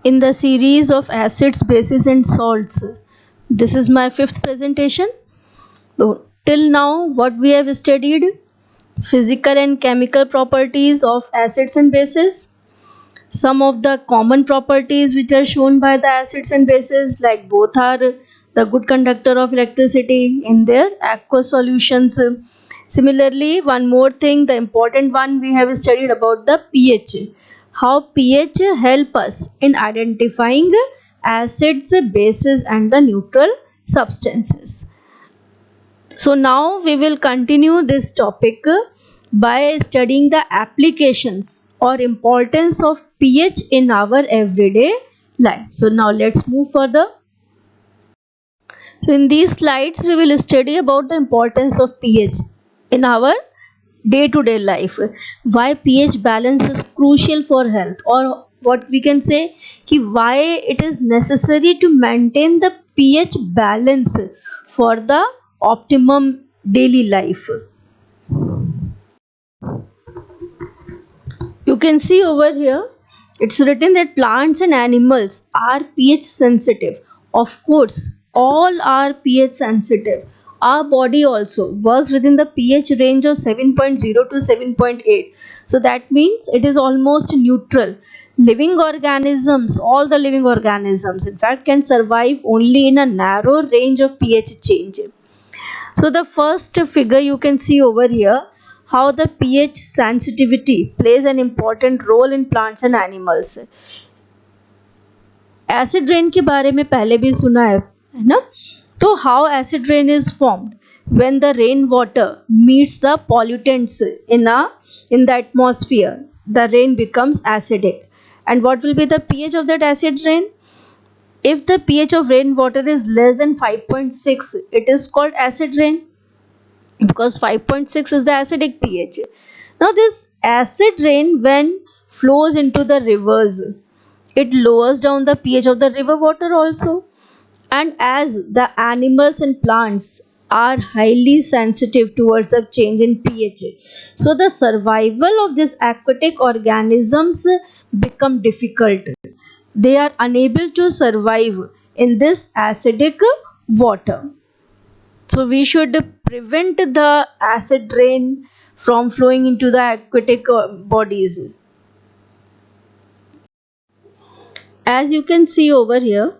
in the series of acids, bases and salts. This is my fifth presentation. So, till now what we have studied: physical and chemical properties of acids and bases, some of the common properties which are shown by the acids and bases, like both are the good conductor of electricity in their aqueous solutions. Similarly, one more thing, the important one, we have studied about the pH, how pH help us in identifying acids, bases and the neutral substances. So now we will continue this topic by studying the applications or importance of pH in our everyday life. So now let's move further. So in these slides we will study about the importance of pH in our day-to-day life. Why pH balance is crucial for health, or what we can say कि why it is necessary to maintain the pH balance for the optimum daily life. You can see over here it's written that plants and animals are pH sensitive. Of course, all are pH sensitive. Our body also works within the pH range of 7.0 to 7.8. So that means it is almost neutral. Living organisms, all the living organisms, in fact, can survive only in a narrow range of pH change. So the first figure you can see over here, how the pH sensitivity plays an important role in plants and animals. Acid rain के बारे में पहले भी सुना है ना? तो how acid rain is formed when the rainwater meets the pollutants in the atmosphere, the rain becomes acidic. And what will be the pH of that acid rain? If the pH of rainwater is less than 5.6, it is called acid rain, because 5.6 is the acidic pH. Now this acid rain, when flows into the rivers, it lowers down the pH of the river water also. And as the animals and plants are highly sensitive towards the change in pH, so the survival of these aquatic organisms become difficult. They are unable to survive in this acidic water. So we should prevent the acid rain from flowing into the aquatic bodies. As you can see over here,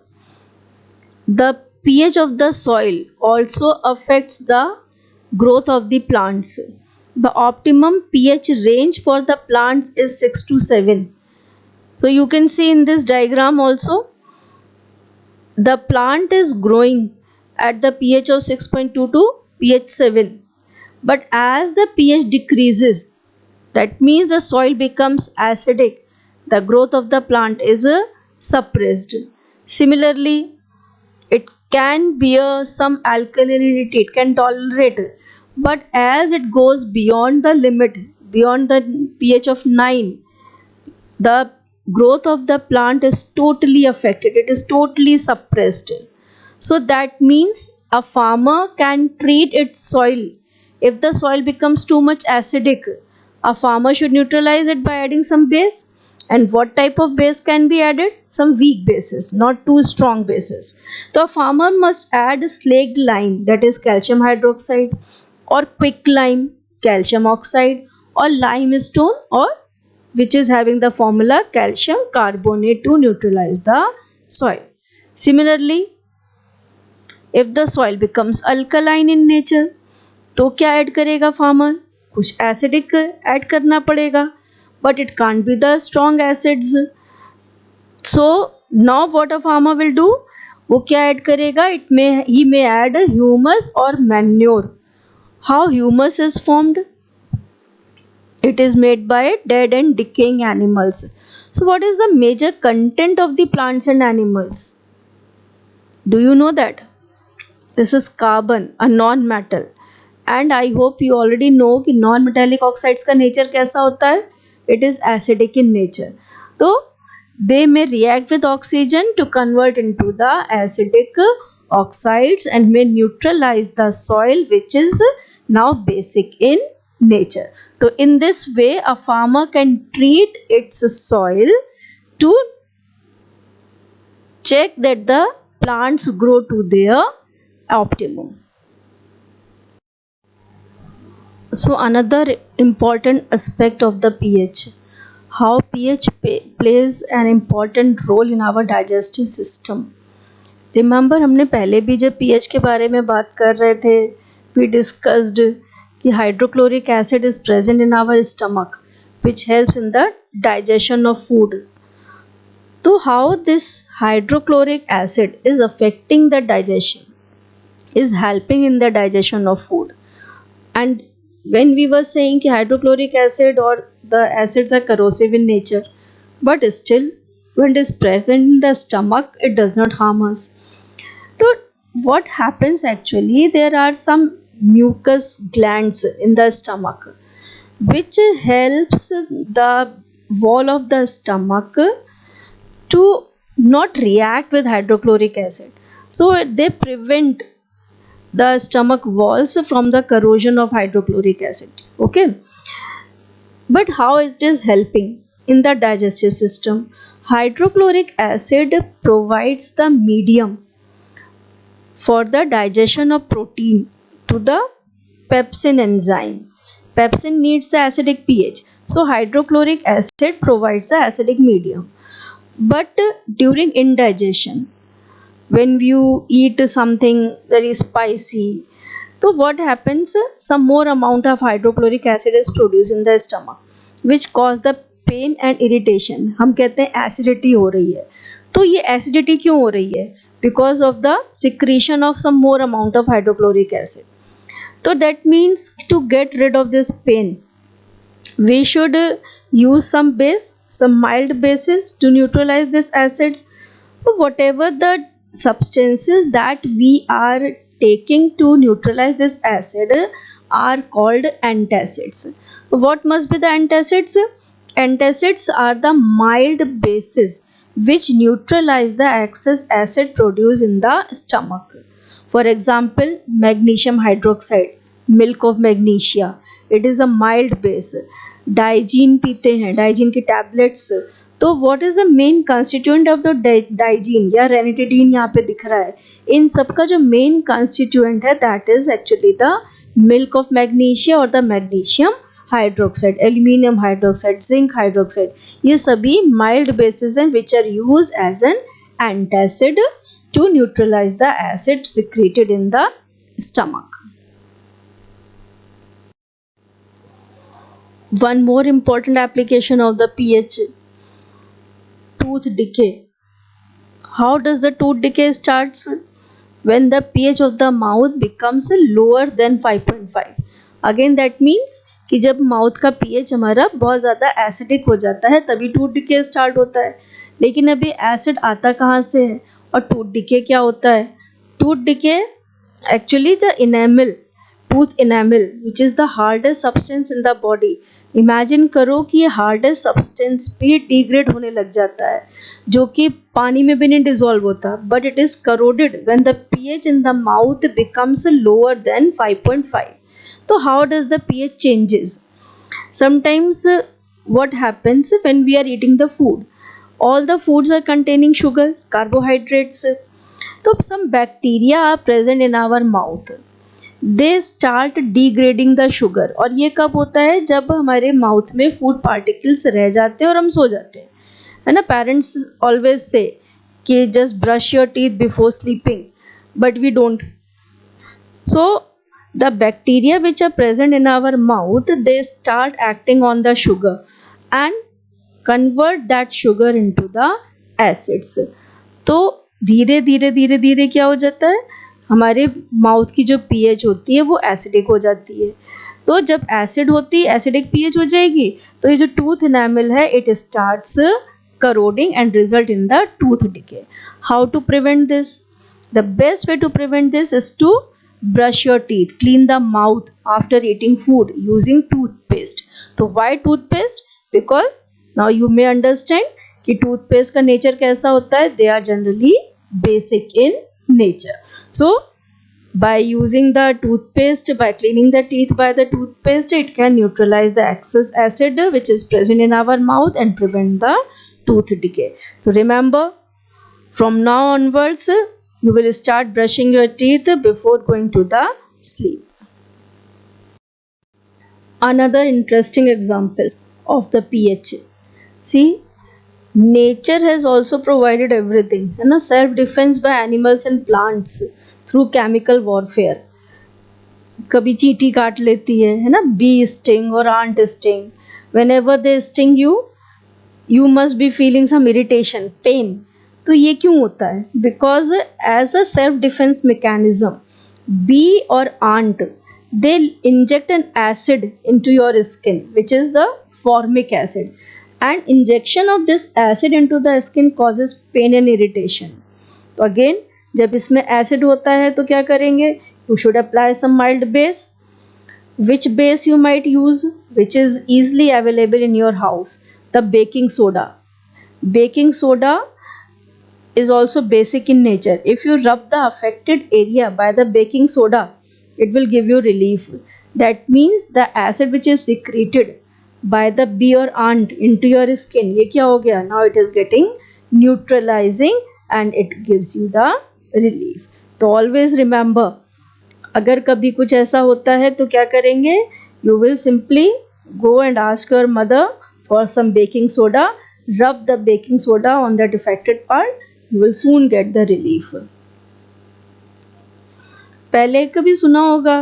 the pH of the soil also affects the growth of the plants. The optimum pH range for the plants is 6 to 7. So you can see in this diagram also, the plant is growing at the pH of 6.2 to pH 7. But as the pH decreases, that means the soil becomes acidic, the growth of the plant is suppressed. Similarly, it can bear some alkalinity, it can tolerate, but as it goes beyond the limit, beyond the pH of 9, the growth of the plant is totally affected, it is totally suppressed. So that means a farmer can treat its soil. If the soil becomes too much acidic, a farmer should neutralize it by adding some base. And what type of base can be added? Some weak bases, not too strong bases. So a farmer must add slaked lime, that is calcium hydroxide, or quicklime, calcium oxide, or limestone, or which is having the formula calcium carbonate, to neutralize the soil. Similarly, if the soil becomes alkaline in nature, तो क्या add करेगा farmer? कुछ acidic add करना पड़ेगा, but it can't be the strong acids. So now what a farmer will do? वो क्या add करेगा? He may add humus or manure. How humus is formed? It is made by dead and decaying animals. So what is the major content of the plants and animals? Do you know that? This is carbon, a non-metal. And I hope you already know कि non-metallic oxides का nature कैसा होता है? It is acidic in nature. So they may react with oxygen to convert into the acidic oxides and may neutralize the soil, which is now basic in nature. So in this way, a farmer can treat its soil to check that the plants grow to their optimum. So another important aspect of the pH, how pH plays an important role in our digestive system. Remember हमने पहले भी जब pH के बारे में बात कर रहे थे, we discussed कि hydrochloric acid is present in our stomach which helps in the digestion of food. So how this hydrochloric acid is affecting the digestion, is helping in the digestion of food. And when we were saying कि hydrochloric acid or the acids are corrosive in nature, but still when it is present in the stomach it does not harm us. So what happens actually, there are some mucus glands in the stomach which helps the wall of the stomach to not react with hydrochloric acid. So they prevent the stomach walls from the corrosion of hydrochloric acid. Okay. But how it is helping in the digestive system? Hydrochloric acid provides the medium for the digestion of protein to the pepsin enzyme. Pepsin needs the acidic pH. So hydrochloric acid provides the acidic medium. But during indigestion, when you eat something very spicy, so what happens? Some more amount of hydrochloric acid is produced in the stomach, which cause the pain and irritation. हम कहते हैं acidity हो रही है. तो ये acidity क्यों हो रही है? Because of the secretion of some more amount of hydrochloric acid. So that means to get rid of this pain, we should use some base, some mild bases to neutralize this acid. Whatever the substances that we are taking to neutralize this acid are called antacids. What must be the antacids? Antacids are the mild bases which neutralize the excess acid produced in the stomach. For example, magnesium hydroxide, milk of magnesia, it is a mild base. Digene पीते हैं, Digene की tablets, तो what is the main constituent of the Digene या ranitidine यहाँ पे दिख रहा है, इन सब का जो मेन कॉन्स्टिट्यूएंट है that is actually the milk of magnesia और the magnesium hydroxide, aluminium hydroxide, zinc hydroxide, ये सभी माइल्ड बेसिस हैं which are use as an antacid to neutralise the acid secreted in the stomach. One more important application of the pH, tooth decay. How does the tooth decay starts? When the pH of the mouth becomes lower than 5.5. Again that means कि जब mouth का pH हमारा बहुत ज़्यादा acidic हो जाता है तभी टूथ डिके स्टार्ट होता है. लेकिन अभी एसिड आता कहाँ से है और टूथ डिके क्या होता है? Tooth decay actually the enamel, tooth enamel which is the hardest substance in the body. Imagine करो कि ये हार्डेस्ट सब्सटेंस भी डिग्रेड होने लग जाता है जो कि पानी में भी नहीं डिजोल्व होता, but it is corroded when the pH in the mouth becomes lower than 5.5. तो how does the pH changes? Sometimes what happens when we are eating the food, all the foods are containing sugars, carbohydrates, so some bacteria are present in our mouth, they start degrading the sugar. और ये कब होता है? जब हमारे mouth में food particles रह जाते हैं और हम सो जाते हैं, है ना. पेरेंट्स ऑलवेज से कि just brush your teeth before sleeping, but we don't. So the bacteria which are present in our mouth, they start acting on the sugar and convert that sugar into the acids. तो धीरे धीरे धीरे धीरे क्या हो जाता है? हमारे माउथ की जो पीएच होती है वो एसिडिक हो जाती है. तो जब एसिड होती है, एसिडिक पीएच हो जाएगी, तो ये जो टूथ इनेमल है it starts corroding and result in the tooth decay. How to prevent this? The best way to prevent this is to brush your teeth, clean the mouth after eating food using toothpaste. तो why toothpaste? Because now you may understand कि toothpaste का nature कैसा होता है. They are generally basic in nature. So by using the toothpaste, by cleaning the teeth by the toothpaste, it can neutralize the excess acid which is present in our mouth and prevent the tooth decay. So remember, From now onwards, you will start brushing your teeth before going to the sleep. Another interesting example of the pH. See, nature has also provided everything, है ना, self defense by animals and plants through chemical warfare. कभी चींटी काट लेती है ना, bee sting or ant sting. Whenever they sting you, you must be feeling some irritation, pain. तो ये क्यों होता है? Because as a self defense mechanism, bee or ant, they inject an acid into your skin, which is the formic acid, and injection of this acid into the skin causes pain and irritation. तो again, जब इसमें acid होता है तो क्या करेंगे? You should apply some mild base. Which base you might use, which is easily available in your house? The baking soda. Baking soda is also basic in nature. If you rub the affected area by the baking soda, it will give you relief. That means the acid which is secreted by the bee or ant into your skin, ये क्या हो गया? Now it is getting neutralizing and it gives you the relief. तो always remember, अगर कभी कुछ ऐसा होता है तो क्या करेंगे? You will simply go and ask your mother for some baking soda, rub the baking soda on that affected part, you will soon get the relief. पहले कभी सुना होगा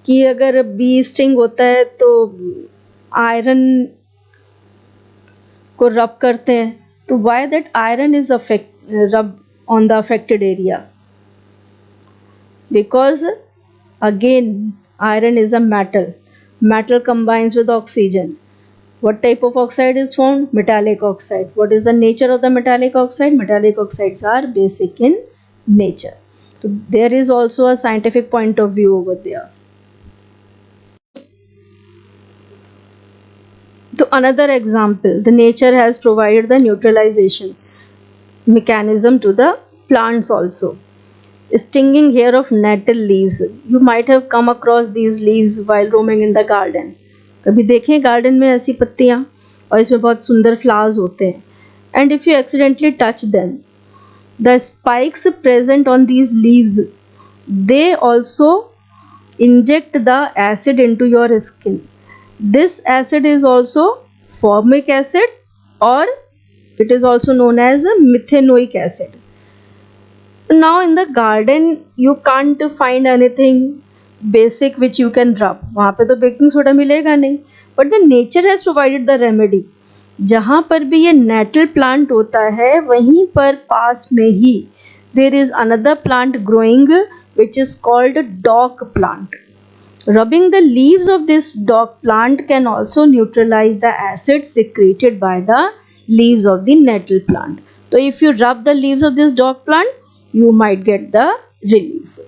कि अगर बी स्टिंग होता है तो आयरन को रब करते हैं, तो why that iron is rub on the affected area? Because again, iron is a metal. Metal combines with oxygen. What type of oxide is formed? Metallic oxide. What is the nature of the metallic oxide? Metallic oxides are basic in nature. So there is also a scientific point of view over there. So another example, the nature has provided the neutralization mechanism to the plants also. Stinging hair of nettle leaves. You might have come across these leaves while roaming in the garden. कभी देखें garden में ऐसी पत्तियाँ और इसमें बहुत सुंदर flowers होते हैं. And if you accidentally touch them, the spikes present on these leaves, they also inject the acid into your skin. This acid is also formic acid, or it is also known as methanoic acid. Now in the garden you can't find anything basic which you can rub. वहाँ पे तो baking soda मिलेगा नहीं. But the nature has provided the remedy. जहाँ पर भी ये natal plant होता है वहीं पर पास में ही there is another plant growing which is called dock plant. Rubbing the leaves of this dock plant can also neutralize the acid secreted by the leaves of the nettle plant. So if you rub the leaves of this dock plant, you might get the relief.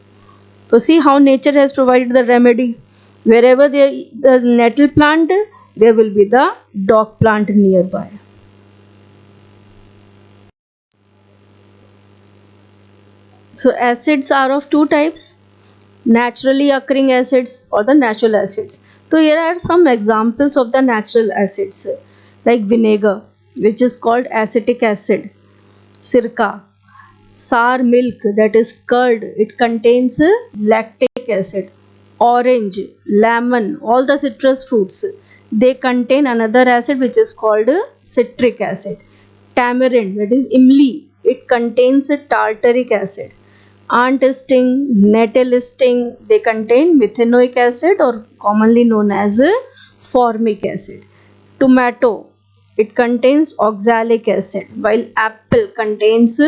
So see how nature has provided the remedy. Wherever there the nettle plant, there will be the dock plant nearby. So acids are of two types, naturally occurring acids or the natural acids. So here are some examples of the natural acids, like vinegar, which is called acetic acid, sirka, sour milk, that is curd, it contains lactic acid. Orange, lemon, all the citrus fruits, they contain another acid which is called citric acid. Tamarind, that is imli, it contains tartaric acid. Ant sting, nettle sting, they contain methanoic acid or commonly known as formic acid. Tomato, it contains oxalic acid, while apple contains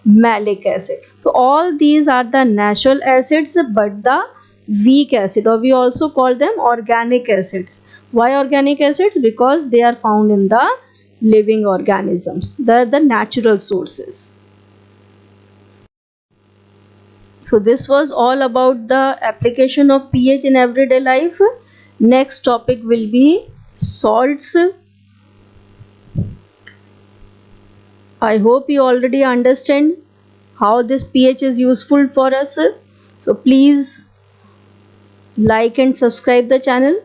malic acid. So all these are the natural acids, but the weak acid, or we also call them organic acids. Why organic acids? Because they are found in the living organisms. They are the natural sources. So this was all about the application of pH in everyday life. Next topic will be salts. I hope you already understand how this pH is useful for us. So please like and subscribe the channel.